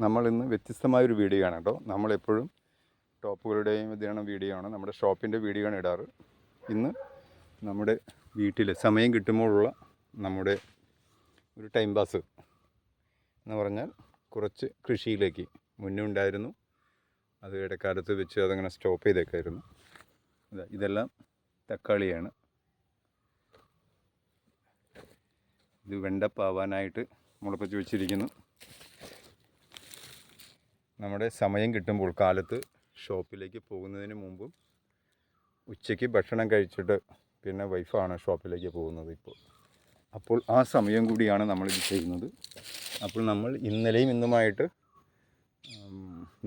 നമ്മൾ ഇന്ന് വ്യത്യസ്തമായൊരു വീഡിയോ ആണ് കേട്ടോ. നമ്മളെപ്പോഴും ടോപ്പുകളുടെയും ഇതാണ് വീഡിയോ ആണ്, നമ്മുടെ ഷോപ്പിൻ്റെ വീഡിയോ ആണ് ഇടാറ്. ഇന്ന് നമ്മുടെ വീട്ടിൽ സമയം കിട്ടുമ്പോഴുള്ള നമ്മുടെ ഒരു ടൈം പാസ് എന്ന് പറഞ്ഞാൽ കുറച്ച് കൃഷിയിലേക്ക് മുന്നേ ഉണ്ടായിരുന്നു. അത് ഇടക്കാലത്ത് വെച്ച് അതങ്ങനെ സ്റ്റോപ്പ് ചെയ്തേക്കായിരുന്നു. ഇതെല്ലാം തക്കാളിയാണ്. ഇത് വെണ്ടപ്പാവാനായിട്ട് മുളപ്പിച്ച് വെച്ചിരിക്കുന്നു. നമ്മുടെ സമയം കിട്ടുമ്പോൾ കാലത്ത് ഷോപ്പിലേക്ക് പോകുന്നതിന് മുമ്പും ഉച്ചയ്ക്ക് ഭക്ഷണം കഴിച്ചിട്ട് പിന്നെ വൈഫാണ് ഷോപ്പിലേക്ക് പോകുന്നത് അപ്പോൾ ആ സമയം കൂടിയാണ് നമ്മളിത് ചെയ്യുന്നത്. അപ്പോൾ നമ്മൾ ഇന്നലെയും ഇന്നുമായിട്ട്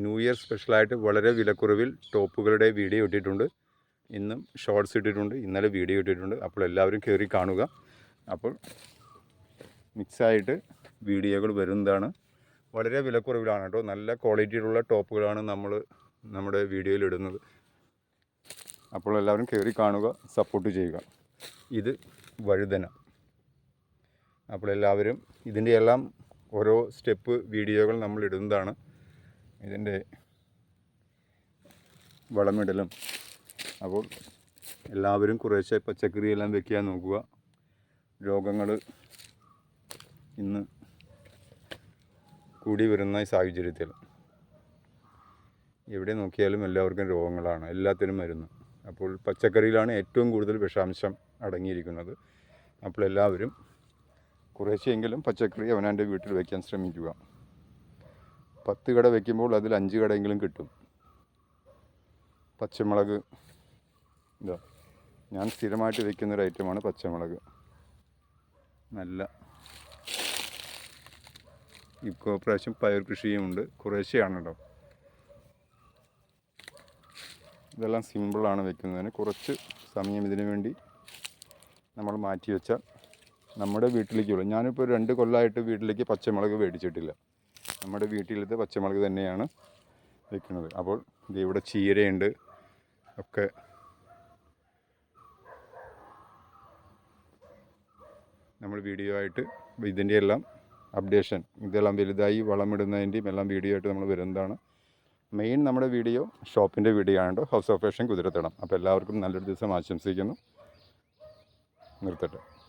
ന്യൂ ഇയർ സ്പെഷ്യലായിട്ട് വളരെ വിലക്കുറവിൽ ടോപ്പുകളുടെ വീഡിയോ ഇട്ടിട്ടുണ്ട്. ഇന്നും ഷോർട്സ് ഇട്ടിട്ടുണ്ട്, ഇന്നലെ വീഡിയോ ഇട്ടിട്ടുണ്ട്. അപ്പോൾ എല്ലാവരും കയറി കാണുക. അപ്പോൾ മിക്സായിട്ട് വീഡിയോകൾ വരുന്നതാണ്. വളരെ വിലക്കുറവിലാണ് കേട്ടോ. നല്ല ക്വാളിറ്റിയിലുള്ള ടോപ്പുകളാണ് നമ്മുടെ വീഡിയോയിൽ ഇടുന്നത്. അപ്പോൾ എല്ലാവരും കയറി കാണുക, സപ്പോർട്ട് ചെയ്യുക. ഇത് വഴുതന. അപ്പോൾ എല്ലാവരും ഇതിൻ്റെ എല്ലാം ഓരോ സ്റ്റെപ്പ് വീഡിയോകൾ നമ്മൾ ഇടുന്നതാണ്. ഇതിൻ്റെ വളമിടലും. അപ്പോൾ എല്ലാവരും കുറേശ്ശെ പച്ചക്കറിയെല്ലാം വെക്കാൻ നോക്കുക. രോഗങ്ങൾ ഇന്ന് കൂടി വരുന്ന സാഹചര്യത്തിൽ എവിടെ നോക്കിയാലും എല്ലാവർക്കും രോഗങ്ങളാണ്, എല്ലാത്തിനും മരുന്ന്. അപ്പോൾ പച്ചക്കറിയിലാണ് ഏറ്റവും കൂടുതൽ വിഷാംശം അടങ്ങിയിരിക്കുന്നത്. അപ്പോൾ എല്ലാവരും കുറേശ്ശെയെങ്കിലും പച്ചക്കറി അവനവൻ്റെ വീട്ടിൽ വയ്ക്കാൻ ശ്രമിക്കുക. 10 കട വയ്ക്കുമ്പോൾ അതിൽ 5 കടയെങ്കിലും കിട്ടും. പച്ചമുളക് ഞാൻ സ്ഥിരമായിട്ട് വയ്ക്കുന്നൊരു ഐറ്റമാണ് പച്ചമുളക്. നല്ല ഇപ്പോൾ പ്രാവശ്യം പയർ കൃഷിയുമുണ്ട്. കുറേശ്ശെയാണ് കേട്ടോ. ഇതെല്ലാം സിമ്പിളാണ് വെക്കുന്നതിന്. കുറച്ച് സമയം ഇതിനു വേണ്ടി നമ്മൾ മാറ്റി വെച്ചാൽ നമ്മുടെ വീട്ടിലേക്കുള്ള, ഞാനിപ്പോൾ 2 കൊല്ലമായിട്ട് വീട്ടിലേക്ക് പച്ചമുളക് മേടിച്ചിട്ടില്ല. നമ്മുടെ വീട്ടിലത്തെ പച്ചമുളക് തന്നെയാണ് വെക്കുന്നത്. അപ്പോൾ ഇവിടെ ചീരയുണ്ട് ഒക്കെ. നമ്മൾ വീഡിയോ ആയിട്ട് ഇതിൻ്റെ എല്ലാം അപ്ഡേഷൻ, ഇതെല്ലാം വലുതായി വളമിടുന്നതിൻ്റെയും എല്ലാം വീഡിയോ ആയിട്ട് നമ്മൾ വരുന്നതാണ്. മെയിൻ നമ്മുടെ വീഡിയോ ഷോപ്പിൻ്റെ വീഡിയോ ആണ്, ഹൗസ് ഓഫ് ഫാഷൻ കുതിരത്തടം. അപ്പോൾ എല്ലാവർക്കും നല്ലൊരു ദിവസം ആശംസിക്കുന്നു. നിർത്തട്ടെ.